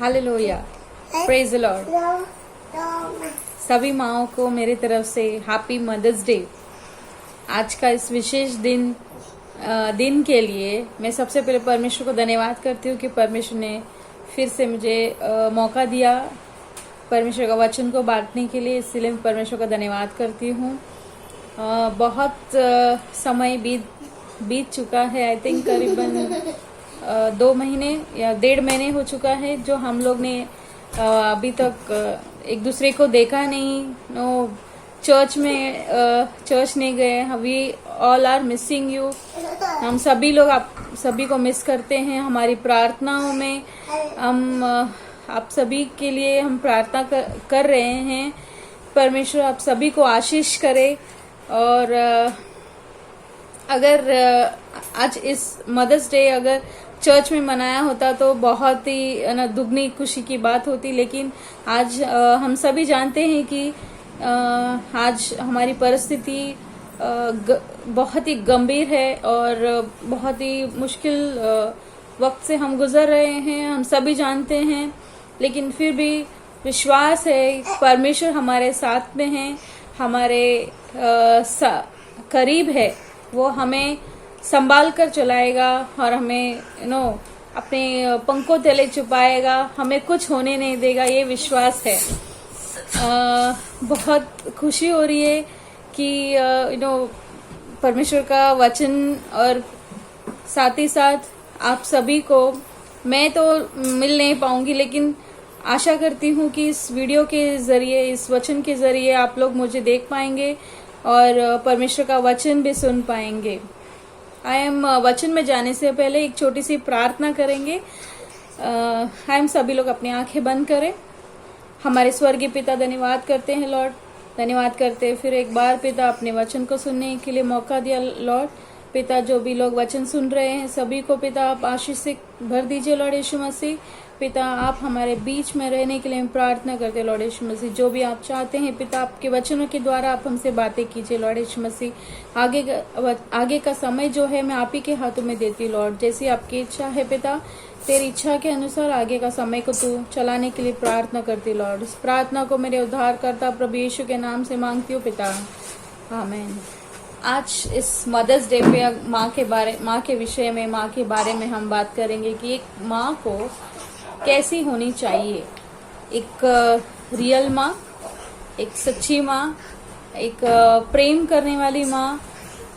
Hallelujah, praise the Lord. सभी माओं को मेरी तरफ से हैप्पी मदर्स डे। आज का इस विशेष दिन के लिए मैं सबसे पहले परमेश्वर को धन्यवाद करती हूँ कि परमेश्वर ने फिर से मुझे मौका दिया परमेश्वर का वचन को बांटने के लिए, इसलिए मैं परमेश्वर का धन्यवाद करती हूँ। बहुत समय बीत चुका है, आई थिंक करीबन 2 महीने या 1.5 महीने हो चुका है जो हम लोग ने अभी तक एक दूसरे को देखा नहीं। चर्च नहीं गए। We all are missing you. हम सभी लोग आप सभी को मिस करते हैं। हमारी प्रार्थनाओं में हम आप सभी के लिए हम प्रार्थना कर रहे हैं। परमेश्वर आप सभी को आशीष करे। और अगर आज इस मदर्स डे अगर चर्च में मनाया होता तो बहुत ही दुगनी खुशी की बात होती, लेकिन आज हम सभी जानते हैं कि आज हमारी परिस्थिति बहुत ही गंभीर है और बहुत ही मुश्किल वक्त से हम गुजर रहे हैं, हम सभी जानते हैं। लेकिन फिर भी विश्वास है परमेश्वर हमारे साथ में है, हमारे करीब है। वो हमें संभाल कर चलाएगा और हमें अपने पंखों तले छुपाएगा, हमें कुछ होने नहीं देगा, ये विश्वास है। बहुत खुशी हो रही है कि परमेश्वर का वचन और साथ ही साथ आप सभी को मैं तो मिल नहीं पाऊंगी, लेकिन आशा करती हूँ कि इस वीडियो के जरिए, इस वचन के जरिए आप लोग मुझे देख पाएंगे और परमेश्वर का वचन भी सुन पाएंगे। वचन में जाने से पहले एक छोटी सी प्रार्थना करेंगे। सभी लोग अपनी आंखें बंद करें। हमारे स्वर्गीय पिता, धन्यवाद करते हैं लॉर्ड, धन्यवाद करते हैं फिर एक बार पिता अपने वचन को सुनने के लिए मौका दिया लॉर्ड। पिता जो भी लोग वचन सुन रहे हैं सभी को पिता आप आशीष से भर दीजिए लॉर्ड यीशु मसीह। पिता आप हमारे बीच में रहने के लिए हम प्रार्थना करते हैं लॉर्ड यीशु मसीह। जो भी आप चाहते हैं पिता आपके वचनों के द्वारा आप हमसे बातें कीजिए लॉर्ड यीशु मसीह। आगे का समय जो है मैं आप ही के हाथों में देती हूँ लॉर्ड। जैसी आपकी इच्छा है पिता, तेरी इच्छा के अनुसार आगे का समय को तू चलाने के लिए प्रार्थना करती लॉर्ड। इस प्रार्थना को मेरे उद्धारकर्ता प्रभु यीशु के नाम से मांगती हूँ पिता, आमीन। आज इस मदर्स डे पे माँ के विषय में, माँ के बारे में हम बात करेंगे कि एक माँ को कैसी होनी चाहिए। एक रियल माँ, एक सच्ची माँ, एक प्रेम करने वाली माँ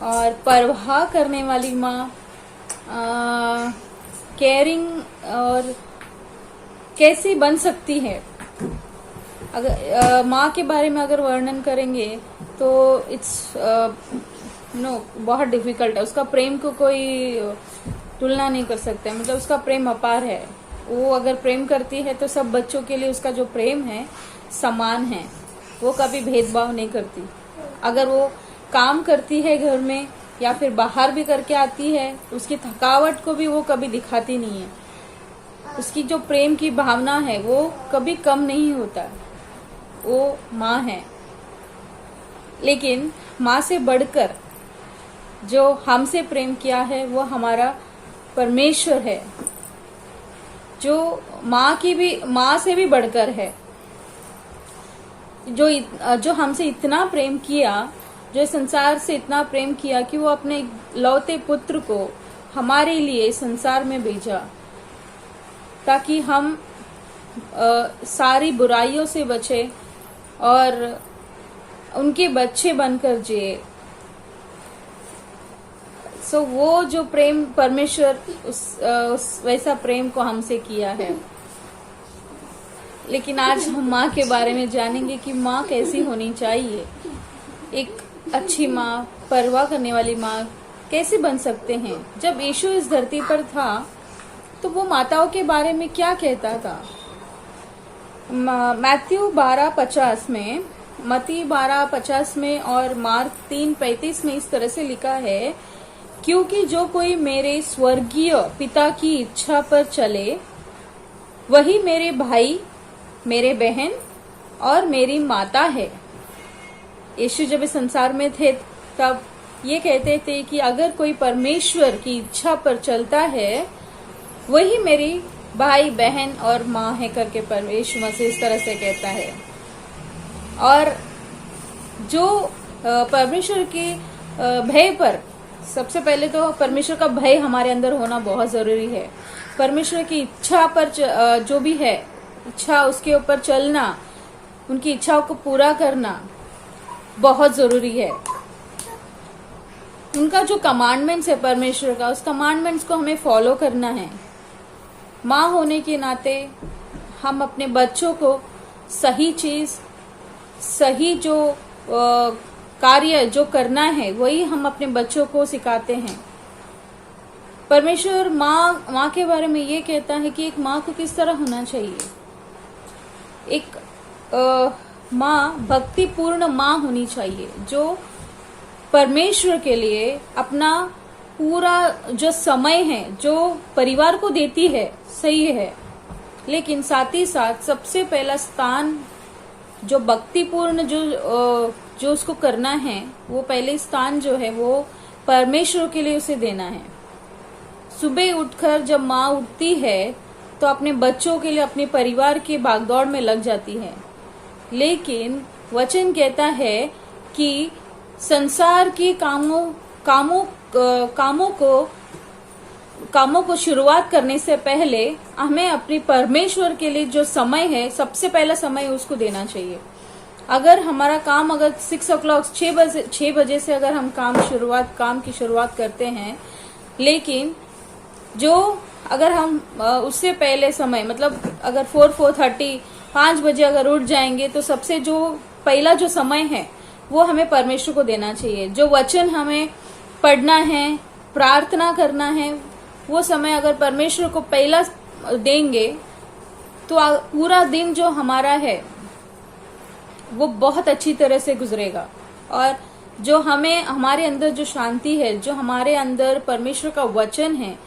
और परवाह करने वाली माँ, केयरिंग और कैसी बन सकती है। अगर माँ के बारे में अगर वर्णन करेंगे तो इट्स बहुत डिफिकल्ट है। उसका प्रेम को कोई तुलना नहीं कर सकता, मतलब उसका प्रेम अपार है। वो अगर प्रेम करती है तो सब बच्चों के लिए उसका जो प्रेम है समान है, वो कभी भेदभाव नहीं करती। अगर वो काम करती है घर में या फिर बाहर भी करके आती है, उसकी थकावट को भी वो कभी दिखाती नहीं है। उसकी जो प्रेम की भावना है वो कभी कम नहीं होता। वो माँ है। लेकिन माँ से बढ़कर जो हमसे प्रेम किया है वो हमारा परमेश्वर है, जो माँ से भी बढ़कर है, जो हमसे इतना प्रेम किया, जो संसार से इतना प्रेम किया कि वो अपने लौते पुत्र को हमारे लिए संसार में भेजा ताकि हम सारी बुराइयों से बचे और उनके बच्चे बनकर जिए। सो वो जो प्रेम परमेश्वर उस वैसा प्रेम को हमसे किया है। लेकिन आज हम माँ के बारे में जानेंगे कि माँ कैसी होनी चाहिए। एक अच्छी माँ, परवाह करने वाली माँ कैसे बन सकते हैं। जब यीशु इस धरती पर था तो वो माताओं के बारे में क्या कहता था। मैथ्यू 12:50 में, मती 12:50 में और मार्क 3:35 में इस तरह से लिखा है, क्योंकि जो कोई मेरे स्वर्गीय पिता की इच्छा पर चले वही मेरे भाई, मेरे बहन और मेरी माता है। यीशु जब इस संसार में थे तब ये कहते थे कि अगर कोई परमेश्वर की इच्छा पर चलता है वही मेरी भाई बहन और माँ है करके परमेश्वर मसीह इस तरह से कहता है। और जो परमेश्वर के भय पर, सबसे पहले तो परमेश्वर का भय हमारे अंदर होना बहुत जरूरी है। परमेश्वर की इच्छा पर जो भी है इच्छा, उसके ऊपर चलना, उनकी इच्छाओं को पूरा करना बहुत जरूरी है। उनका जो कमांडमेंट्स है परमेश्वर का, उस कमांडमेंट्स को हमें फॉलो करना है। माँ होने के नाते हम अपने बच्चों को सही चीज, सही जो कार्य जो करना है वही हम अपने बच्चों को सिखाते हैं। परमेश्वर माँ के बारे में ये कहता है कि एक माँ को किस तरह होना चाहिए। एक माँ भक्तिपूर्ण माँ होनी चाहिए, जो परमेश्वर के लिए अपना पूरा जो समय है जो परिवार को देती है, सही है, लेकिन साथ ही साथ सबसे पहला स्थान जो भक्तिपूर्ण जो उसको करना है, वो पहले स्थान जो है वो परमेश्वर के लिए उसे देना है। सुबह उठकर जब माँ उठती है तो अपने बच्चों के लिए, अपने परिवार के भागदौड़ में लग जाती है, लेकिन वचन कहता है कि संसार की कामों को शुरुआत करने से पहले हमें अपने परमेश्वर के लिए जो समय है, सबसे पहला समय उसको देना चाहिए। अगर हमारा काम अगर 6 o'clock 6 बजे से अगर हम काम की शुरुआत करते हैं, लेकिन जो अगर हम उससे पहले समय मतलब अगर 4:30 5 बजे अगर उठ जाएंगे तो सबसे जो पहला जो समय है वो हमें परमेश्वर को देना चाहिए। जो वचन हमें पढ़ना है, प्रार्थना करना है, वो समय अगर परमेश्वर को पहला देंगे तो पूरा दिन जो हमारा है वो बहुत अच्छी तरह से गुजरेगा। और जो हमारे अंदर जो शांति है, जो हमारे अंदर परमेश्वर का वचन है,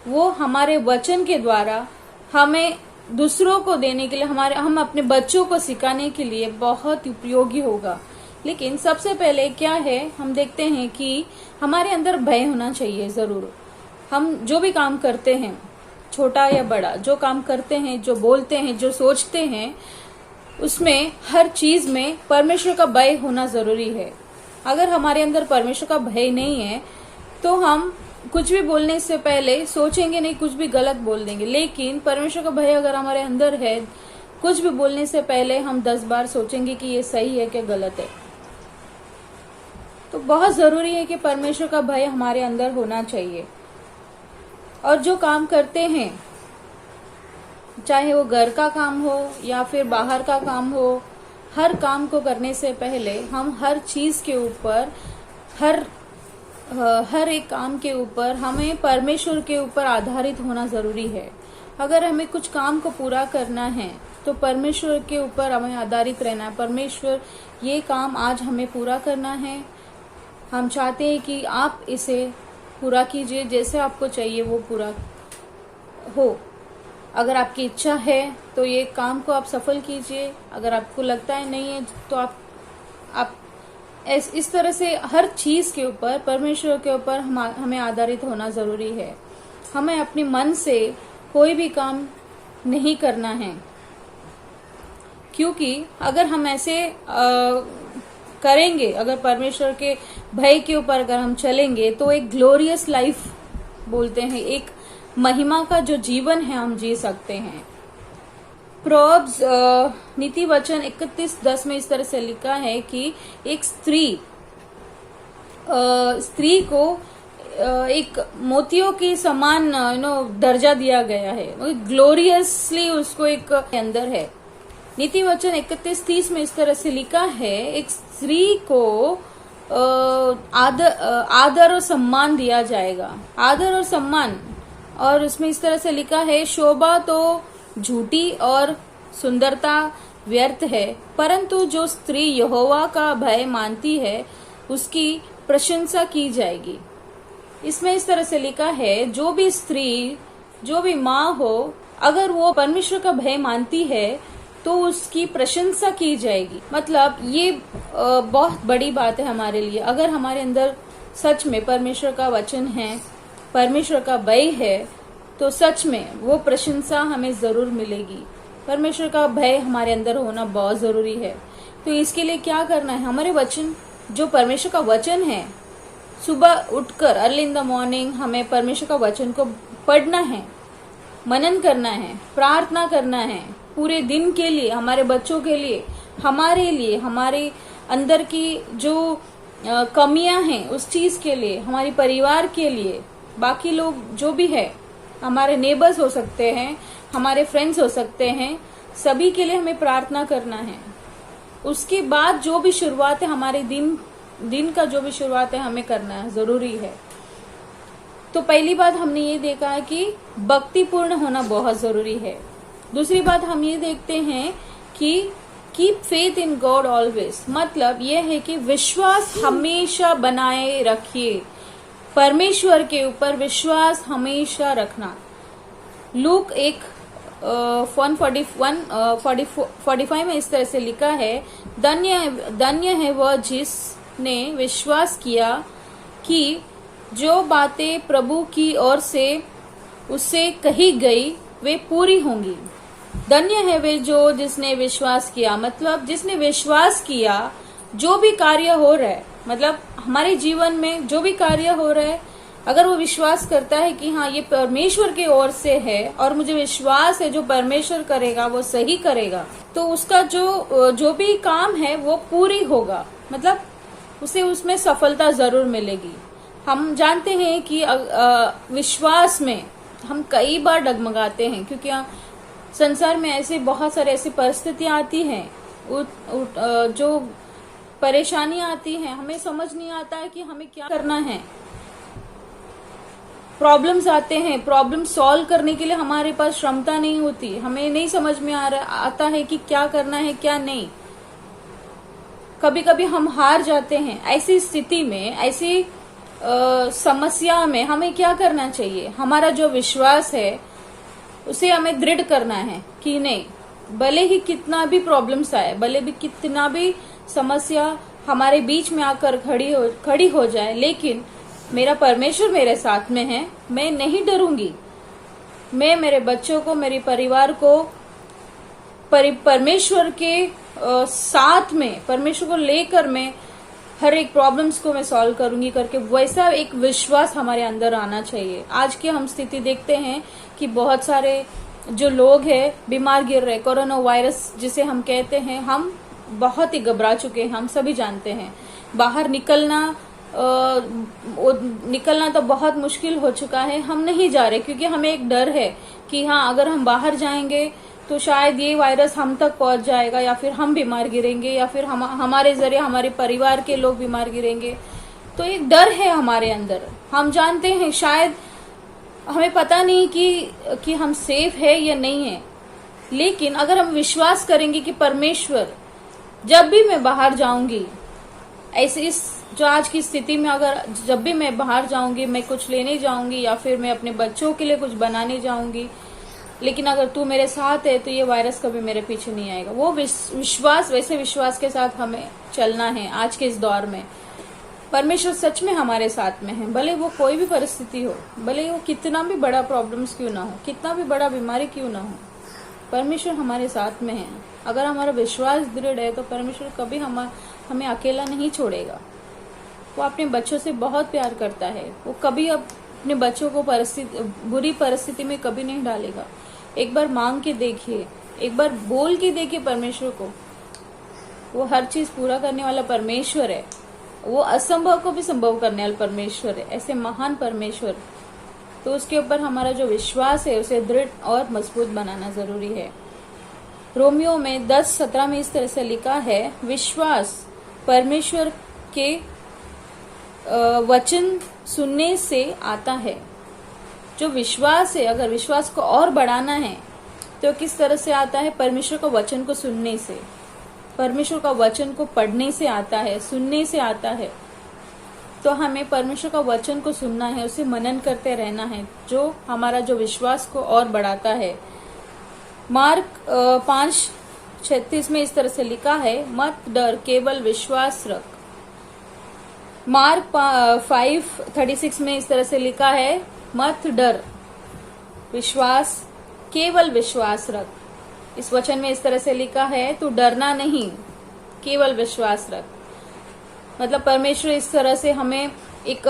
वो हमारे वचन के द्वारा हमें दूसरों को देने के लिए, हम अपने बच्चों को सिखाने के लिए बहुत उपयोगी होगा। लेकिन सबसे पहले क्या है, हम देखते हैं कि हमारे अंदर भय होना चाहिए जरूर। हम जो भी काम करते हैं, छोटा या बड़ा, जो काम करते हैं, जो बोलते हैं, जो सोचते हैं, उसमें हर चीज में परमेश्वर का भय होना जरूरी है। अगर हमारे अंदर परमेश्वर का भय नहीं है तो हम कुछ भी बोलने से पहले सोचेंगे नहीं, कुछ भी गलत बोल देंगे। लेकिन परमेश्वर का भय अगर हमारे अंदर है, कुछ भी बोलने से पहले हम 10 बार सोचेंगे कि ये सही है कि गलत है। तो बहुत जरूरी है कि परमेश्वर का भय हमारे अंदर होना चाहिए। और जो काम करते हैं, चाहे वो घर का काम हो या फिर बाहर का काम हो, हर काम को करने से पहले हम हर चीज के ऊपर, हर एक काम के ऊपर हमें परमेश्वर के ऊपर आधारित होना जरूरी है। अगर हमें कुछ काम को पूरा करना है तो परमेश्वर के ऊपर हमें आधारित रहना है। परमेश्वर, ये काम आज हमें पूरा करना है, हम चाहते हैं कि आप इसे पूरा कीजिए, जैसे आपको चाहिए वो पूरा हो। अगर आपकी इच्छा है तो ये काम को आप सफल कीजिए, अगर आपको लगता है नहीं है तो आप इस तरह से हर चीज के ऊपर परमेश्वर के ऊपर हमें आधारित होना जरूरी है। हमें अपने मन से कोई भी काम नहीं करना है, क्योंकि अगर हम ऐसे करेंगे, अगर परमेश्वर के भय के ऊपर अगर हम चलेंगे तो एक ग्लोरियस लाइफ बोलते हैं, एक महिमा का जो जीवन है हम जी सकते हैं। प्रोवर्ब्स नीति वचन 31:10 में इस तरह से लिखा है कि एक स्त्री को एक मोतियों की समान दर्जा दिया गया है, ग्लोरियसली उसको एक अंदर है। नीति वचन 31:30 में इस तरह से लिखा है, एक स्त्री को आदर और सम्मान दिया जाएगा, आदर और सम्मान। और उसमें इस तरह से लिखा है, शोभा तो झूठी और सुंदरता व्यर्थ है, परंतु जो स्त्री यहोवा का भय मानती है उसकी प्रशंसा की जाएगी। इसमें इस तरह से लिखा है, जो भी स्त्री, जो भी माँ हो, अगर वो परमेश्वर का भय मानती है तो उसकी प्रशंसा की जाएगी। मतलब ये बहुत बड़ी बात है हमारे लिए। अगर हमारे अंदर सच में परमेश्वर का वचन है, परमेश्वर का भय है, तो सच में वो प्रशंसा हमें जरूर मिलेगी। परमेश्वर का भय हमारे अंदर होना बहुत जरूरी है। तो इसके लिए क्या करना है, हमारे वचन, जो परमेश्वर का वचन है, सुबह उठकर अर्ली इन द मॉर्निंग हमें परमेश्वर का वचन को पढ़ना है, मनन करना है, प्रार्थना करना है पूरे दिन के लिए, हमारे बच्चों के लिए, हमारे अंदर की जो कमियां हैं उस चीज के लिए, हमारे परिवार के लिए, बाकी लोग जो भी है, हमारे नेबर्स हो सकते हैं, हमारे फ्रेंड्स हो सकते हैं, सभी के लिए हमें प्रार्थना करना है। उसके बाद जो भी शुरुआत है हमारे दिन का जो भी शुरुआत है हमें करना है, जरूरी है। तो पहली बात हमने ये देखा है कि भक्तिपूर्ण होना बहुत जरूरी है। दूसरी बात हम ये देखते हैं कि keep faith in God always, मतलब यह है कि विश्वास हमेशा बनाए रखिए, परमेश्वर के ऊपर विश्वास हमेशा रखना। लूक 1:45 में इस तरह से लिखा है, धन्य है वह जिसने विश्वास किया कि जो बातें प्रभु की ओर से उससे कही गई वे पूरी होंगी। धन्य है वे जिसने विश्वास किया, मतलब जिसने विश्वास किया जो भी कार्य हो रहा है, मतलब हमारे जीवन में जो भी कार्य हो रहा है, अगर वो विश्वास करता है कि हाँ ये परमेश्वर की ओर से है और मुझे विश्वास है जो परमेश्वर करेगा वो सही करेगा, तो उसका जो भी काम है वो पूरी होगा, मतलब उसे उसमें सफलता जरूर मिलेगी। हम जानते हैं कि विश्वास में हम कई बार डगमगाते हैं, क्योंकि संसार में ऐसे बहुत सारे ऐसी परिस्थितियां आती हैं, जो परेशानियां आती हैं, हमें समझ नहीं आता है कि हमें क्या करना है। प्रॉब्लम्स आते हैं, प्रॉब्लम सॉल्व करने के लिए हमारे पास क्षमता नहीं होती, हमें नहीं समझ में आता है कि क्या करना है क्या नहीं। कभी कभी हम हार जाते हैं। ऐसी स्थिति में, ऐसी समस्या में हमें क्या करना चाहिए, हमारा जो विश्वास है उसे हमें दृढ़ करना है कि नहीं, भले ही कितना भी प्रॉब्लम्स आए, भले भी कितना भी समस्या हमारे बीच में आकर खड़ी हो जाए, लेकिन मेरा परमेश्वर मेरे साथ में है, मैं नहीं डरूंगी। मैं मेरे बच्चों को, मेरे परिवार को परमेश्वर के साथ में, परमेश्वर को लेकर मैं हर एक प्रॉब्लम्स को मैं सॉल्व करूंगी करके, वैसा एक विश्वास हमारे अंदर आना चाहिए। आज की हम स्थिति देखते हैं कि बहुत सारे जो लोग हैं बीमार गिर रहे, कोरोना वायरस जिसे हम कहते हैं, हम बहुत ही घबरा चुके हैं, हम सभी जानते हैं। बाहर निकलना तो बहुत मुश्किल हो चुका है, हम नहीं जा रहे क्योंकि हमें एक डर है कि हाँ अगर हम बाहर जाएंगे तो शायद ये वायरस हम तक पहुंच जाएगा, या फिर हम बीमार गिरेंगे, या फिर हमारे जरिए हमारे परिवार के लोग बीमार गिरेंगे। तो एक डर है हमारे अंदर। हम जानते हैं, शायद हमें पता नहीं कि हम सेफ है या नहीं है, लेकिन अगर हम विश्वास करेंगे कि परमेश्वर, जब भी मैं बाहर जाऊंगी, ऐसे इस जो आज की स्थिति में अगर जब भी मैं बाहर जाऊंगी, मैं कुछ लेने जाऊंगी या फिर मैं अपने बच्चों के लिए कुछ बनाने जाऊंगी, लेकिन अगर तू मेरे साथ है तो ये वायरस कभी मेरे पीछे नहीं आएगा। वो विश्वास, वैसे विश्वास के साथ हमें चलना है आज के इस दौर में। परमेश्वर सच में हमारे साथ में है, भले वो कोई भी परिस्थिति हो, भले वो कितना भी बड़ा प्रॉब्लम्स क्यों ना हो, कितना भी बड़ा बीमारी क्यों ना हो, परमेश्वर हमारे साथ में है। अगर हमारा विश्वास दृढ़ है तो परमेश्वर कभी हमें अकेला नहीं छोड़ेगा। वो अपने बच्चों से बहुत प्यार करता है, वो कभी अपने बच्चों को बुरी परिस्थिति में कभी नहीं डालेगा। एक बार मांग के देखिए, एक बार बोल के देखिए परमेश्वर को, वो हर चीज पूरा करने वाला परमेश्वर है, वो असंभव को भी संभव करने वाला परमेश्वर है, ऐसे महान परमेश्वर। तो उसके ऊपर हमारा जो विश्वास है उसे दृढ़ और मजबूत बनाना जरूरी है। रोमियो में 10:17 में इस तरह से लिखा है, विश्वास परमेश्वर के वचन सुनने से आता है। जो विश्वास है, अगर विश्वास को और बढ़ाना है तो किस तरह से आता है, परमेश्वर का वचन को सुनने से, परमेश्वर का वचन को पढ़ने से आता है, सुनने से आता है। तो हमें परमेश्वर का वचन को सुनना है, उसे मनन करते रहना है, जो हमारा जो विश्वास को और बढ़ाता है। मार्क 5:36 में इस तरह से लिखा है, मत डर, केवल विश्वास रख। मार्क 5:36 में इस तरह से लिखा है, मत डर, विश्वास, केवल विश्वास रख। इस वचन में इस तरह से लिखा है, तू डरना नहीं, केवल विश्वास रख। मतलब परमेश्वर इस तरह से हमें एक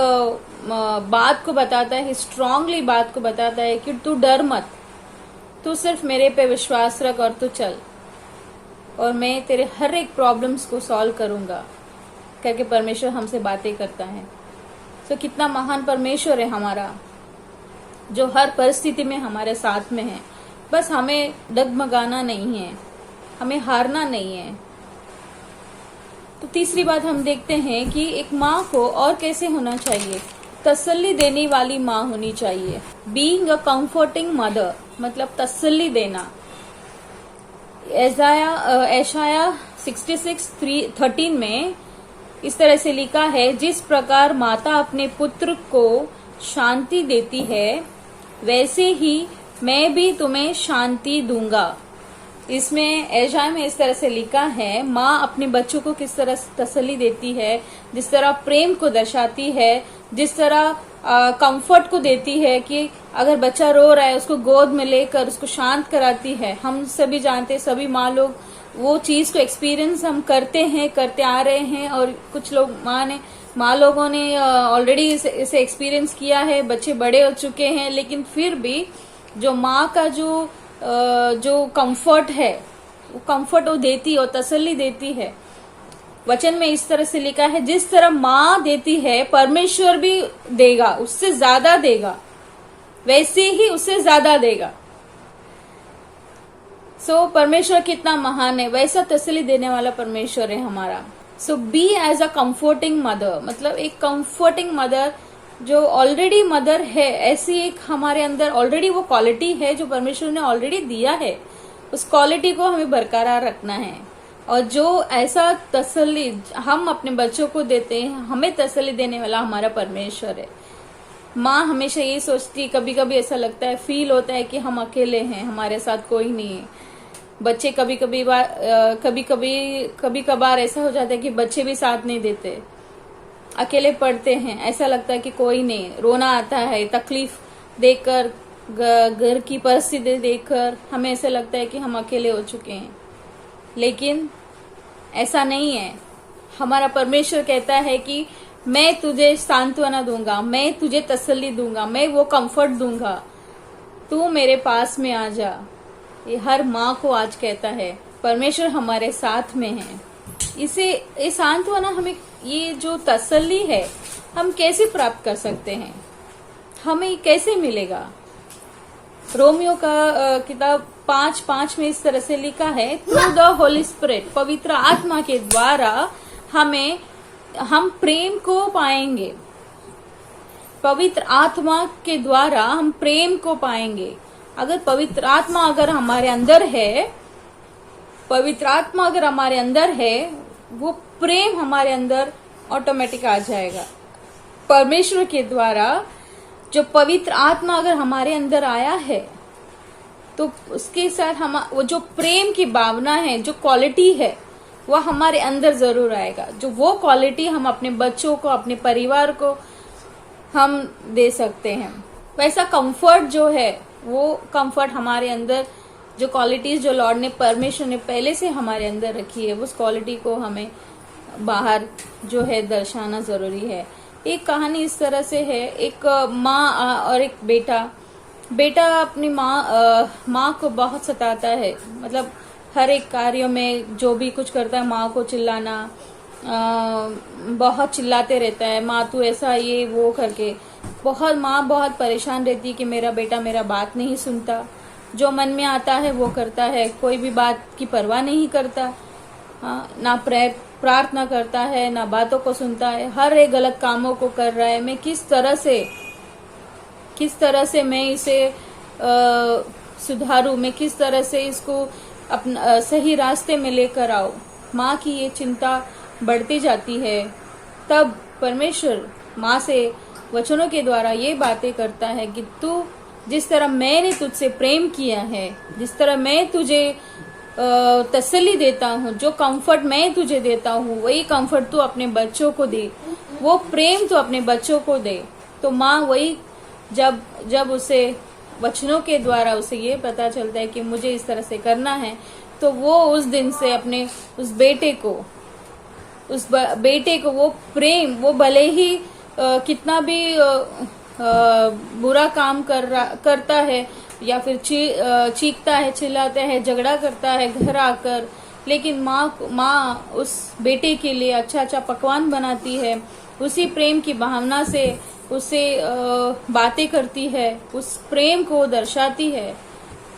बात को बताता है, स्ट्रांगली बात को बताता है कि तू डर मत, तू सिर्फ मेरे पे विश्वास रख और तू चल, और मैं तेरे हर एक प्रॉब्लम्स को सॉल्व करूंगा करके परमेश्वर हमसे बातें करता है। तो कितना महान परमेश्वर है हमारा, जो हर परिस्थिति में हमारे साथ में है। बस हमें डगमगाना नहीं है, हमें हारना नहीं है। तो तीसरी बात हम देखते हैं कि एक माँ को और कैसे होना चाहिए, तसल्ली देने वाली माँ होनी चाहिए। बीइंग अ कंफर्टिंग मदर, मतलब तसल्ली देना। एशाया 66:13 में इस तरह से लिखा है, जिस प्रकार माता अपने पुत्र को शांति देती है, वैसे ही मैं भी तुम्हें शांति दूंगा। इसमें एशाया में इस तरह से लिखा है, माँ अपने बच्चों को किस तरह तसल्ली देती है, जिस तरह प्रेम को दर्शाती है, जिस तरह कंफर्ट को देती है कि अगर बच्चा रो रहा है उसको गोद में लेकर उसको शांत कराती है। हम सभी जानते हैं, सभी माँ लोग वो चीज को एक्सपीरियंस हम करते हैं, करते आ रहे हैं, और कुछ लोग माँ लोगों ने ऑलरेडी इसे एक्सपीरियंस किया है, बच्चे बड़े हो चुके हैं, लेकिन फिर भी जो माँ का जो कंफर्ट है, वो कंफर्ट वो देती और तसल्ली देती है। वचन में इस तरह से लिखा है, जिस तरह माँ देती है परमेश्वर भी देगा, उससे ज्यादा देगा, वैसे ही उससे ज्यादा देगा। सो परमेश्वर कितना महान है, वैसा तसल्ली देने वाला परमेश्वर है हमारा। So be as a comforting mother, मतलब एक कंफर्टिंग मदर जो ऑलरेडी मदर है, ऐसी एक हमारे अंदर ऑलरेडी वो क्वालिटी है जो परमेश्वर ने ऑलरेडी दिया है। उस क्वालिटी को हमें बरकरार रखना है, और जो ऐसा तसल्ली हम अपने बच्चों को देते हैं, हमें तसल्ली देने वाला हमारा परमेश्वर है। माँ हमेशा यही सोचती, कभी कभी ऐसा लगता है, फील होता है कि हम अकेले हैं, हमारे साथ कोई नहीं है। बच्चे कभी कभार ऐसा हो जाता है कि बच्चे भी साथ नहीं देते, अकेले पढ़ते हैं, ऐसा लगता है कि कोई नहीं, रोना आता है, तकलीफ देखकर, घर की परिस्थिति देखकर हमें ऐसा लगता है कि हम अकेले हो चुके हैं। लेकिन ऐसा नहीं है। हमारा परमेश्वर कहता है कि मैं तुझे सांत्वना दूंगा, मैं तुझे तसल्ली दूंगा, मैं वो कंफर्ट दूंगा, तू मेरे पास में आ जा। ये हर माँ को आज कहता है, परमेश्वर हमारे साथ में है। ये सांत्वना, हमें ये जो तसल्ली है, हम कैसे प्राप्त कर सकते हैं, हमें कैसे मिलेगा? रोमियो का किताब 5:5 में इस तरह से लिखा है, थ्रू द होली स्पिरिट, पवित्र आत्मा के द्वारा हम प्रेम को पाएंगे। पवित्र आत्मा के द्वारा हम प्रेम को पाएंगे। अगर पवित्र आत्मा अगर हमारे अंदर है, पवित्र आत्मा अगर हमारे अंदर है, वो प्रेम हमारे अंदर ऑटोमेटिक आ जाएगा। परमेश्वर के द्वारा जो पवित्र आत्मा अगर हमारे अंदर आया है, तो उसके साथ हम वो जो प्रेम की भावना है, जो क्वालिटी है, वह हमारे अंदर जरूर आएगा। जो वो क्वालिटी हम अपने बच्चों को, अपने परिवार को हम दे सकते हैं। वैसा कंफर्ट जो है, वो कंफर्ट हमारे अंदर, जो क्वालिटीज जो लॉर्ड ने, परमेश्वर ने पहले से हमारे अंदर रखी है, उस क्वालिटी को हमें बाहर जो है दर्शाना जरूरी है। एक कहानी इस तरह से है, एक माँ और एक बेटा अपनी माँ को बहुत सताता है। मतलब हर एक कार्यों में जो भी कुछ करता है, माँ को चिल्लाना, बहुत चिल्लाते रहता है, माँ तू ऐसा ये वो करके। माँ बहुत परेशान रहती है कि मेरा बेटा मेरा बात नहीं सुनता, जो मन में आता है वो करता है, कोई भी बात की परवाह नहीं करता, ना प्रार्थना करता है, ना बातों को सुनता है, हर एक गलत कामों को कर रहा है। मैं किस तरह से मैं इसे सुधारूं, मैं किस तरह से इसको अपना सही रास्ते में लेकर आऊं। माँ की ये चिंता बढ़ती जाती है। तब परमेश्वर माँ से वचनों के द्वारा ये बातें करता है कि तू जिस तरह मैंने तुझसे प्रेम किया है, जिस तरह मैं तुझे तसल्ली देता हूँ, जो कंफर्ट मैं तुझे देता हूँ, वही कंफर्ट तू अपने बच्चों को दे, वो प्रेम तू अपने बच्चों को दे। तो माँ वही जब उसे वचनों के द्वारा उसे ये पता चलता है कि मुझे इस तरह से करना है, तो वो उस दिन से अपने उस बेटे को वो प्रेम, वो भले ही कितना भी बुरा काम करता है या फिर चीखता है, चिल्लाता है, झगड़ा करता है घर आकर, लेकिन माँ उस बेटे के लिए अच्छा अच्छा पकवान बनाती है, उसी प्रेम की भावना से उसे बातें करती है, उस प्रेम को दर्शाती है।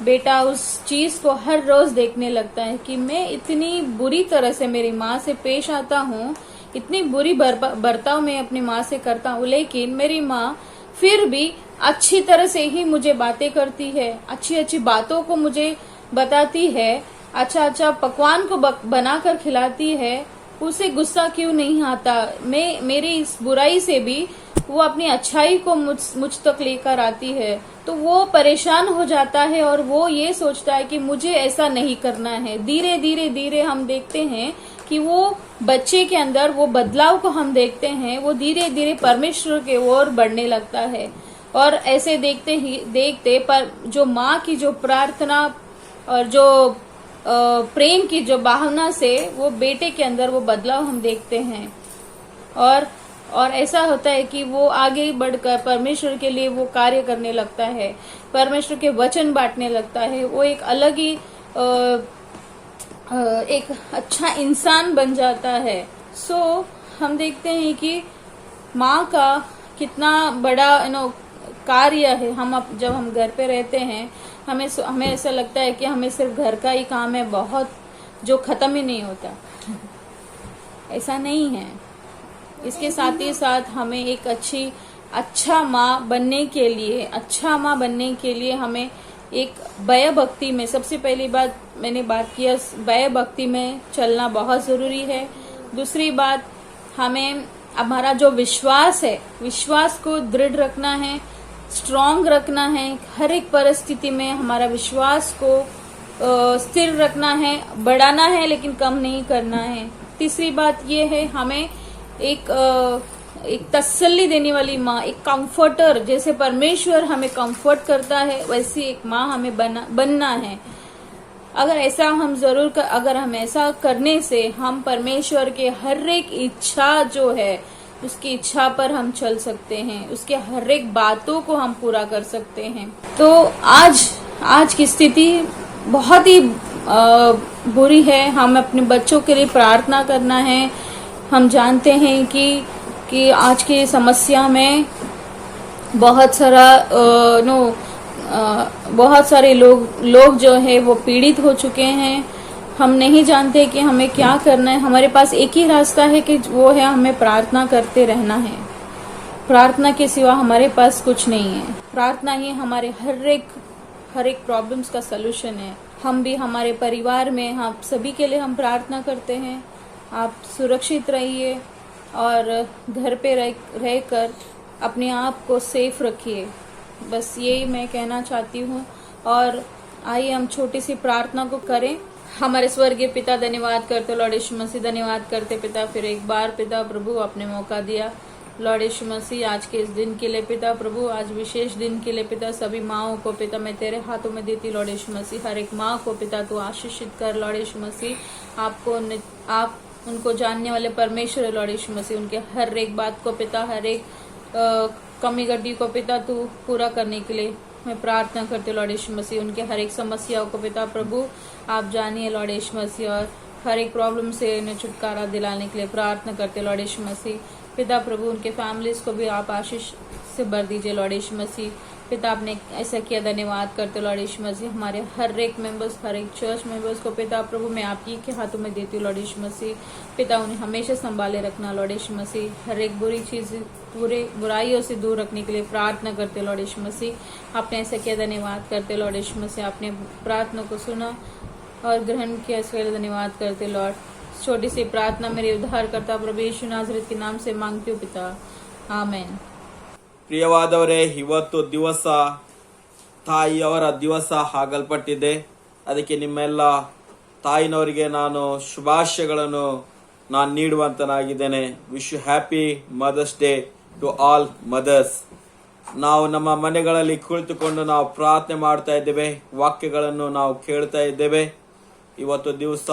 बेटा उस चीज को हर रोज देखने लगता है कि मैं इतनी बुरी तरह से मेरी माँ से पेश आता हूँ, इतनी बुरी बर्ताव में अपनी माँ से करता हूँ, लेकिन मेरी माँ फिर भी अच्छी तरह से ही मुझे बातें करती है, अच्छी अच्छी बातों को मुझे बताती है, अच्छा अच्छा पकवान को बनाकर खिलाती है। उसे गुस्सा क्यों नहीं आता? मेरी इस बुराई से भी वो अपनी अच्छाई को मुझ तक लेकर आती है, तो वो परेशान हो जाता है और वो ये सोचता है कि मुझे ऐसा नहीं करना है। धीरे धीरे धीरे हम देखते हैं कि वो बच्चे के अंदर वो बदलाव को हम देखते हैं, वो धीरे धीरे परमेश्वर के ओर बढ़ने लगता है। और ऐसे देखते पर जो माँ की जो प्रार्थना और जो प्रेम की जो भावना से वो बेटे के अंदर वो बदलाव हम देखते हैं। और ऐसा होता है कि वो आगे बढ़कर परमेश्वर के लिए वो कार्य करने लगता है, परमेश्वर के वचन बांटने लगता है, वो एक अलग ही एक अच्छा इंसान बन जाता है। हम देखते हैं कि माँ का कितना बड़ा कार्य है। जब हम घर पे रहते हैं, हमें ऐसा लगता है कि हमें सिर्फ घर का ही काम है, बहुत जो खत्म ही नहीं होता। ऐसा नहीं है। इसके साथ ही साथ हमें एक अच्छा माँ बनने के लिए हमें एक भय भक्ति में, सबसे पहली बात मैंने बात किया, भय भक्ति में चलना बहुत जरूरी है। दूसरी बात, हमें हमारा जो विश्वास है, विश्वास को दृढ़ रखना है, स्ट्रॉन्ग रखना है। हर एक परिस्थिति में हमारा विश्वास को स्थिर रखना है, बढ़ाना है, लेकिन कम नहीं करना है। तीसरी बात ये है, हमें एक तसल्ली देने वाली माँ, एक कंफर्टर, जैसे परमेश्वर हमें कंफर्ट करता है, वैसी एक माँ हमें बनना है। अगर हम ऐसा करने से हम परमेश्वर के हर एक इच्छा जो है, उसकी इच्छा पर हम चल सकते हैं, उसके हर एक बातों को हम पूरा कर सकते हैं। तो आज की स्थिति बहुत ही बुरी है। हम अपने बच्चों के लिए प्रार्थना करना है। हम जानते हैं कि आज की समस्या में बहुत सारे लोग जो है वो पीड़ित हो चुके हैं। हम नहीं जानते कि हमें क्या करना है। हमारे पास एक ही रास्ता है कि वो है हमें प्रार्थना करते रहना है। प्रार्थना के सिवा हमारे पास कुछ नहीं है। प्रार्थना ही हमारे हर एक प्रॉब्लम्स का सलूशन है। हम भी हमारे परिवार में, हम सभी के लिए हम प्रार्थना करते हैं। आप सुरक्षित रहिए और घर पे रहकर अपने आप को सेफ रखिए। बस यही मैं कहना चाहती हूँ। और आइए हम छोटी सी प्रार्थना को करें। हमारे स्वर्गीय पिता, धन्यवाद करते लॉर्ड यीशु मसीह, धन्यवाद करते पिता फिर एक बार पिता प्रभु आपने मौका दिया लॉर्ड यीशु मसीह आज के इस दिन के लिए पिता प्रभु, आज विशेष दिन के लिए पिता सभी माँओं को पिता मैं तेरे हाथों में देती लॉर्ड यीशु मसीह। हर एक माँ को पिता तू आशीषित कर लॉर्ड यीशु मसीह। आप उनको जानने वाले परमेश्वर है लॉर्ड यीशु मसीह। उनके हर एक बात को पिता, हर एक कमी गड्डी को पिता तू पूरा करने के लिए मैं प्रार्थना करती हूँ लॉर्ड यीशु मसीह। उनके हर एक समस्याओं को पिता प्रभु आप जानिए लॉर्ड यीशु मसीह, और हर एक प्रॉब्लम से इन्हें छुटकारा दिलाने के लिए प्रार्थना करते लॉर्ड यीशु मसीह। पिता प्रभु उनके फैमिलीज को भी आप आशीष से भर दीजिए लॉर्ड यीशु मसीह। पिता आपने ऐसा किया, धन्यवाद करते लॉर्ड यीशु मसीह। हमारे हर एक मेंबर्स, हर एक चर्च मेंबर्स को पिता प्रभु मैं आप ही के हाथों में देती हूँ लॉर्ड यीशु मसीह। पिता उन्हें हमेशा संभाले रखना लॉर्ड यीशु मसीह। हर एक बुरी चीज, बुराइयों से दूर रखने के लिए प्रार्थना करते लॉर्ड यीशु मसीह। आपने ऐसा किया, धन्यवाद करते लॉर्ड यीशु मसीह। आपने प्रार्थना को सुना और ग्रहण किया, इसके लिए धन्यवाद करते लॉर्ड। छोटी सी प्रार्थना मेरे उद्धारकर्ता प्रभु यीशु नाज़रेत के नाम से मांगती हूँ पिता, ಆಮೆನ್। ಪ್ರಿಯವಾದವರೇ, ಇವತ್ತು ದಿವಸ ತಾಯಿಯವರ ದಿವಸ ಆಗಲ್ಪಟ್ಟಿದೆ. ಅದಕ್ಕೆ ನಿಮ್ಮೆಲ್ಲ ತಾಯಿನವರಿಗೆ ನಾನು ಶುಭಾಶಯಗಳನ್ನು ನೀಡುವಂತನಾಗಿದ್ದೇನೆ. Wish you happy mother's day to all mothers. ನಾವು ನಮ್ಮ ಮನೆಗಳಲ್ಲಿ ಕುಳಿತುಕೊಂಡು ನಾವು ಪ್ರಾರ್ಥನೆ ಮಾಡ್ತಾ ಇದ್ದೇವೆ, ವಾಕ್ಯಗಳನ್ನು ನಾವು ಕೇಳ್ತಾ ಇದ್ದೇವೆ. ಇವತ್ತು ದಿವಸ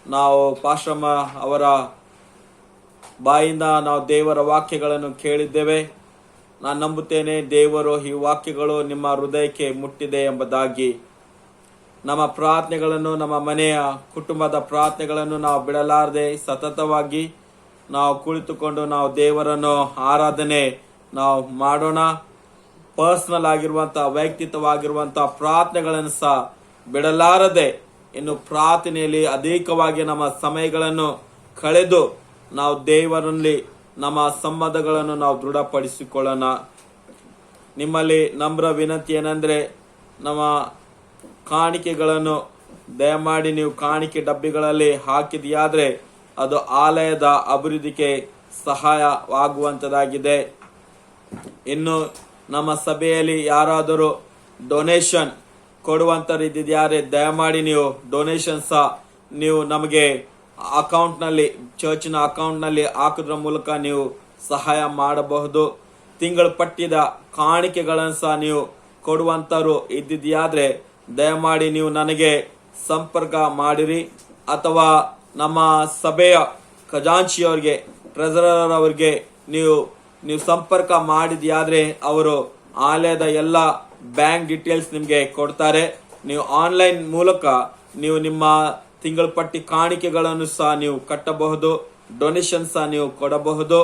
ನಾವು ಪಾಶ್ರಮ ಅವರ ಬಾಯಿಂದ ನಾವು ದೇವರ ವಾಕ್ಯಗಳನ್ನು ಕೇಳಿದ್ದೇವೆ. ನಾನು ನಂಬುತ್ತೇನೆ ದೇವರು ಈ ವಾಕ್ಯಗಳು ನಿಮ್ಮ ಹೃದಯಕ್ಕೆ ಮುಟ್ಟಿದೆ ಎಂಬುದಾಗಿ. ನಮ್ಮ ಪ್ರಾರ್ಥನೆಗಳನ್ನು, ನಮ್ಮ ಮನೆಯ ಕುಟುಂಬದ ಪ್ರಾರ್ಥನೆಗಳನ್ನು ನಾವು ಬಿಡಲಾರದೆ ಸತತವಾಗಿ ನಾವು ಕುಳಿತುಕೊಂಡು ನಾವು ದೇವರನ್ನು ಆರಾಧನೆ ನಾವು ಮಾಡೋಣ. ಪರ್ಸನಲ್ ಆಗಿರುವಂತಹ, ವೈಯಕ್ತಿಕವಾಗಿರುವಂತಹ ಪ್ರಾರ್ಥನೆಗಳನ್ನು ಸಹ ಬಿಡಲಾರದೆ ಇನ್ನು ಪ್ರಾರ್ಥನೆಯಲ್ಲಿ ಅಧಿಕವಾಗಿ ನಮ್ಮ ಸಮಯಗಳನ್ನು ಕಳೆದು ನಾವು ದೇವರಲ್ಲಿ ನಮ್ಮ ಸಂಬಂಧಗಳನ್ನು ನಾವು ದೃಢಪಡಿಸಿಕೊಳ್ಳೋಣ. ನಿಮ್ಮಲ್ಲಿ ನಮ್ರ ವಿನಂತಿ ಏನಂದ್ರೆ, ನಮ್ಮ ಕಾಣಿಕೆಗಳನ್ನು ದಯಮಾಡಿ ನೀವು ಕಾಣಿಕೆ ಡಬ್ಬಿಗಳಲ್ಲಿ ಹಾಕಿದೆಯಾದ್ರೆ ಅದು ಆಲಯದ ಅಭಿವೃದ್ಧಿಗೆ ಸಹಾಯವಾಗುವಂತದಾಗಿದೆ. ಇನ್ನು ನಮ್ಮ ಸಭೆಯಲ್ಲಿ ಯಾರಾದರೂ ಡೊನೇಷನ್ ಕೊಡುವಂತರಿದ್ದರೆ ದಯಮಾಡಿ ನೀವು ಡೊನೇಷನ್ ಸಹ ನೀವು ನಮಗೆ ಅಕೌಂಟ್ನಲ್ಲಿ, ಚರ್ಚಿನ ಅಕೌಂಟ್ನಲ್ಲಿ ಹಾಕೋದ್ರ ಮೂಲಕ ನೀವು ಸಹಾಯ ಮಾಡಬಹುದು. ತಿಂಗಳು ಪಟ್ಟಿದ ಕಾಣಿಕೆಗಳನ್ನು ಸಹ ನೀವು ಕೊಡುವಂತರು ಇದ್ದಿದ್ಯಾದ್ರೆ ದಯಮಾಡಿ ನೀವು ನನಗೆ ಸಂಪರ್ಕ ಮಾಡಿರಿ, ಅಥವಾ ನಮ್ಮ ಸಭೆಯ ಖಜಾಂಚಿಯವರಿಗೆ, ಟ್ರೆಜರರ್ ಅವರಿಗೆ ನೀವು ಸಂಪರ್ಕ ಮಾಡಿದ್ಯಾದ್ರೆ ಅವರು ಆಲಯದ ಎಲ್ಲ ಬ್ಯಾಂಕ್ ಡೀಟೇಲ್ಸ್ ನಿಮ್ಗೆ ಕೊಡ್ತಾರೆ. ನೀವು ಆನ್ಲೈನ್ ಮೂಲಕ ನೀವು ನಿಮ್ಮ ತಿಂಗಳ ಪಟ್ಟಿ ಕಾಣಿಕೆಗಳನ್ನು ಸಹ ನೀವು ಕಟ್ಟಬಹುದು, ಡೊನೇಷನ್ ಸಹ ನೀವು ಕೊಡಬಹುದು.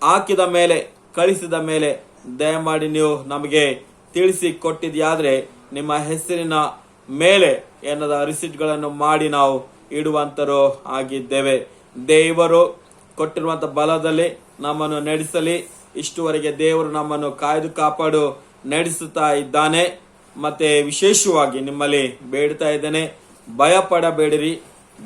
ಹಾಕಿದ ಮೇಲೆ, ಕಳಿಸಿದ ಮೇಲೆ ದಯಮಾಡಿ ನೀವು ನಮಗೆ ತಿಳಿಸಿ ಕೊಟ್ಟಿದ್ಯಾದ್ರೆ ನಿಮ್ಮ ಹೆಸರಿನ ಮೇಲೆ ಏನದ ರಿಸಿಟ್ಗಳನ್ನು ಮಾಡಿ ನಾವು ಇಡುವಂತರು ಆಗಿದ್ದೇವೆ. ದೇವರು ಕೊಟ್ಟಿರುವಂತ ಬಲದಲ್ಲಿ ನಮ್ಮನ್ನು ನಡೆಸಲಿ. ಇಷ್ಟುವರೆಗೆ ದೇವರು ನಮ್ಮನ್ನು ಕಾಯ್ದು ಕಾಪಾಡು ನಡೆಸುತ್ತಾ ಇದ್ದಾನೆ. ಮತ್ತೆ ವಿಶೇಷವಾಗಿ ನಿಮ್ಮಲ್ಲಿ ಬೇಡ್ತಾ ಇದ್ದೇನೆ, ಭಯ ಪಡಬೇಡಿರಿ,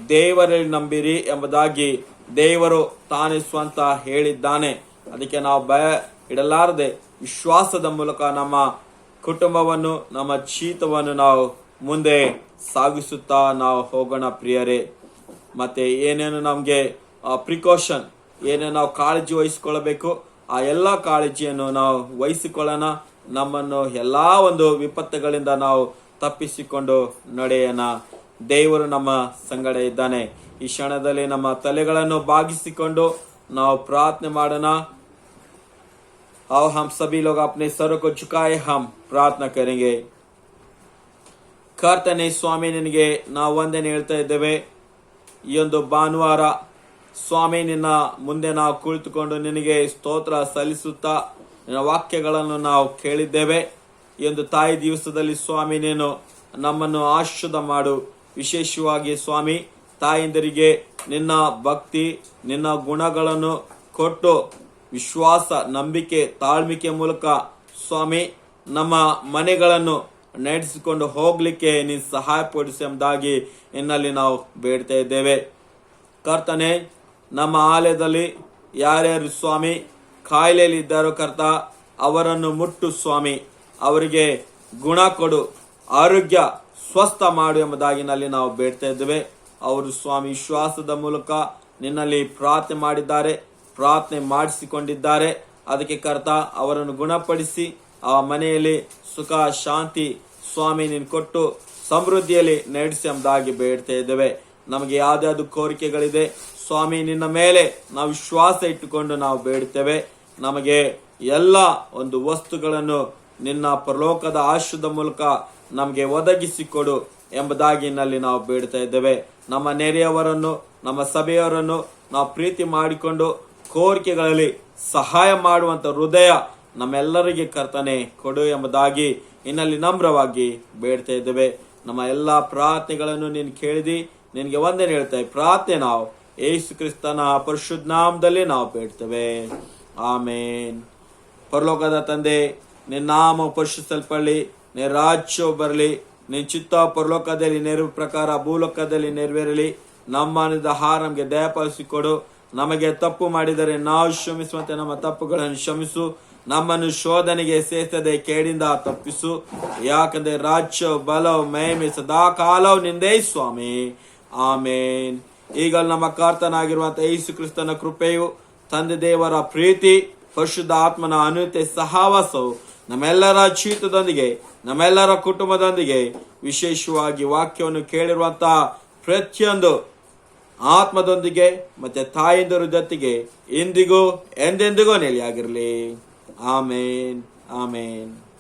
ದೇವರಲ್ಲಿ ನಂಬಿರಿ ಎಂಬುದಾಗಿ ದೇವರು ತಾನೇ ಸ್ವಂತ ಹೇಳಿದ್ದಾನೆ. ಅದಕ್ಕೆ ನಾವು ಭಯ ಇಡಲಾರದೆ ವಿಶ್ವಾಸದ ಮೂಲಕ ನಮ್ಮ ಕುಟುಂಬವನ್ನು, ನಮ್ಮ ಜೀವಿತವನ್ನು ನಾವು ಮುಂದೆ ಸಾಗಿಸುತ್ತಾ ನಾವು ಹೋಗೋಣ ಪ್ರಿಯರೇ. ಮತ್ತೆ ಏನೇನು ನಮ್ಗೆ ಪ್ರಿಕಾಷನ್, ಏನೇನು ನಾವು ಕಾಳಜಿ ವಹಿಸಿಕೊಳ್ಳಬೇಕು ಆ ಎಲ್ಲಾ ಕಾಳಜಿಯನ್ನು ನಾವು ವಹಿಸಿಕೊಳ್ಳೋಣ. ನಮ್ಮನ್ನು ಎಲ್ಲಾ ಒಂದು ವಿಪತ್ತುಗಳಿಂದ ನಾವು ತಪ್ಪಿಸಿಕೊಂಡು ನಡೆಯೋಣ. ದೇವರು ನಮ್ಮ ಸಂಗಡ ಇದ್ದಾನೆ. ಈ ಕ್ಷಣದಲ್ಲಿ ನಮ್ಮ ತಲೆಗಳನ್ನು ಬಾಗಿಸಿಕೊಂಡು ನಾವು ಪ್ರಾರ್ಥನೆ ಮಾಡೋಣ. आओ हम सभी लोग अपने सरों को झुकाए हम प्रार्थना करेंगे. ಕರ್ತನೆ ಸ್ವಾಮಿ, ನಿನಗೆ ನಾವು ಒಂದೇನೆ ಹೇಳ್ತಾ ಇದ್ದೇವೆ. ಈ ಒಂದು ಭಾನುವಾರ ಸ್ವಾಮಿ ನಿನ್ನ ಮುಂದೆ ನಾವು ಕುಳಿತುಕೊಂಡು ನಿನಗೆ ಸ್ತೋತ್ರ ಸಲ್ಲಿಸುತ್ತಾ ನಿನ್ನ ವಾಕ್ಯಗಳನ್ನು ನಾವು ಕೇಳಿದ್ದೇವೆ. ಈ ಒಂದು ತಾಯಿ ದಿವಸದಲ್ಲಿ ಸ್ವಾಮಿ ನೀನು ನಮ್ಮನ್ನು ಆಶೀರ್ವಾದ ಮಾಡು. ವಿಶೇಷವಾಗಿ ಸ್ವಾಮಿ ತಾಯಿಂದರಿಗೆ ನಿನ್ನ ಭಕ್ತಿ, ನಿನ್ನ ಗುಣಗಳನ್ನು ಕೊಟ್ಟು ವಿಶ್ವಾಸ, ನಂಬಿಕೆ, ತಾಳ್ಮಿಕೆ ಮೂಲಕ ಸ್ವಾಮಿ ನಮ್ಮ ಮನೆಗಳನ್ನು ನಡೆಸಿಕೊಂಡು ಹೋಗ್ಲಿಕ್ಕೆ ನೀನು ಸಹಾಯ ಪಡಿಸಿ ಎಂಬುದಾಗಿ ಇನ್ನಲ್ಲಿ ನಾವು ಬೇಡ್ತಾ ಇದ್ದೇವೆ. ಕರ್ತನೆ, ನಮ್ಮ ಆಲಯದಲ್ಲಿ ಯಾರ್ಯಾರು ಸ್ವಾಮಿ ಕಾಯಿಲೆಯಲ್ಲಿ ಇದ್ದಾರೋ ಕರ್ತ, ಅವರನ್ನು ಮುಟ್ಟು ಸ್ವಾಮಿ, ಅವರಿಗೆ ಗುಣ ಕೊಡು, ಆರೋಗ್ಯ ಸ್ವಸ್ಥ ಮಾಡು ಎಂಬುದಾಗಿ ನಲ್ಲಿ ನಾವು ಬೇಡ್ತಾ ಇದ್ದೇವೆ. ಅವರು ಸ್ವಾಮಿ ವಿಶ್ವಾಸದ ಮೂಲಕ ನಿನ್ನಲ್ಲಿ ಪ್ರಾರ್ಥನೆ ಮಾಡಿದ್ದಾರೆ, ಪ್ರಾರ್ಥನೆ ಮಾಡಿಸಿಕೊಂಡಿದ್ದಾರೆ. ಅದಕ್ಕೆ ಕರ್ತ ಅವರನ್ನು ಗುಣಪಡಿಸಿ ಆ ಮನೆಯಲ್ಲಿ ಸುಖ ಶಾಂತಿ ಸ್ವಾಮಿ ನೀನು ಕೊಟ್ಟು ಸಮೃದ್ಧಿಯಲ್ಲಿ ನಡೆಸಿ ಎಂಬುದಾಗಿ ಬೇಡ್ತಾ ಇದ್ದೇವೆ. ನಮಗೆ ಯಾವ್ದಾವ್ದು ಕೋರಿಕೆಗಳಿದೆ ಸ್ವಾಮಿ, ನಿನ್ನ ಮೇಲೆ ನಾವು ವಿಶ್ವಾಸ ಇಟ್ಟುಕೊಂಡು ನಾವು ಬೇಡುತ್ತೇವೆ. ನಮಗೆ ಎಲ್ಲ ಒಂದು ವಸ್ತುಗಳನ್ನು ನಿನ್ನ ಪರಲೋಕದ ಆಶೀರ್ವಾದ ಮೂಲಕ ನಮಗೆ ಒದಗಿಸಿಕೊಡು ಎಂಬುದಾಗಿ ನಲ್ಲಿ ನಾವು ಬೇಡ್ತಾ ಇದ್ದೇವೆ. ನಮ್ಮ ನೆರೆಯವರನ್ನು, ನಮ್ಮ ಸಭೆಯವರನ್ನು ನಾವು ಪ್ರೀತಿ ಮಾಡಿಕೊಂಡು ಕೋರಿಕೆಗಳಲ್ಲಿ ಸಹಾಯ ಮಾಡುವಂತ ಹೃದಯ ನಮ್ಮೆಲ್ಲರಿಗೆ ಕರ್ತನೆ ಕೊಡು ಎಂಬುದಾಗಿ ಇನ್ನಲ್ಲಿ ನಮ್ರವಾಗಿ ಬೇಡ್ತಾ ಇದ್ದೇವೆ. ನಮ್ಮ ಎಲ್ಲಾ ಪ್ರಾರ್ಥನೆಗಳನ್ನು ನೀನು ಕೇಳಿದಿ, ನಿನಗೆ ಒಂದೇನು ಹೇಳ್ತೇವೆ, ಪ್ರಾರ್ಥನೆ ನಾವು ಯೇಸು ಕ್ರಿಸ್ತನ ಪರಿಶುದ್ಧ ನಾಮದಲ್ಲಿ ನಾವು ಬೇಡ್ತೇವೆ, ಆಮೇನ್. ಪರಲೋಕದ ತಂದೆ, ನಿನ್ನ ನಾಮ ಪರಿಶುದ್ಧಪಡಲಿ, ನಿನ್ನ ರಾಜ್ಯವು ಬರಲಿ, ನಿನ್ನ ಚಿತ್ತ ಪರಲೋಕದಲ್ಲಿ ನೆರವು ಪ್ರಕಾರ ಭೂಲೋಕದಲ್ಲಿ ನೆರವೇರಲಿ. ನಮ್ಮನಿಂದ ಆಹಾರ ನಮಗೆ ದಯಪಾಲಿಸಿಕೊಡು. ನಮಗೆ ತಪ್ಪು ಮಾಡಿದರೆ ನಾವು ಕ್ಷಮಿಸುವಂತೆ ನಮ್ಮ ತಪ್ಪುಗಳನ್ನು ಕ್ಷಮಿಸು. ನಮ್ಮನ್ನು ಶೋಧನೆಗೆ ಸೇರಿಸದೆ ಕೇಡಿಂದ ತಪ್ಪಿಸು. ಯಾಕಂದ್ರೆ ರಾಜ್ಯ, ಬಲವು, ಮಹಿಮೆ ಸದಾ ಕಾಲವು ನಿಂದೇ ಸ್ವಾಮಿ, ಆಮೇನ್. ಈಗ ನಮ್ಮ ಕರ್ತನಾಗಿರುವಂತಹ ಯೇಸು ಕ್ರಿಸ್ತನ ಕೃಪೆಯು, ತಂದೆ ದೇವರ ಪ್ರೀತಿ, ಪರಿಶುದ್ಧ ಆತ್ಮನ ಅನುತೆ ಸಹವಾಸವು ನಮ್ಮೆಲ್ಲರ ಜೀವಿತದೊಂದಿಗೆ, ನಮ್ಮೆಲ್ಲರ ಕುಟುಂಬದೊಂದಿಗೆ, ವಿಶೇಷವಾಗಿ ವಾಕ್ಯವನ್ನು ಕೇಳಿರುವಂತಹ ಪ್ರತಿಯೊಂದು ಆತ್ಮದೊಂದಿಗೆ ಮತ್ತೆ ತಾಯಿಂದರ ಜೊತೆಗೆ ಇಂದಿಗೂ ಎಂದೆಂದಿಗೂ ನೆಲೆಯಾಗಿರಲಿ. ಆಮೇನ್, ಆಮೇನ್.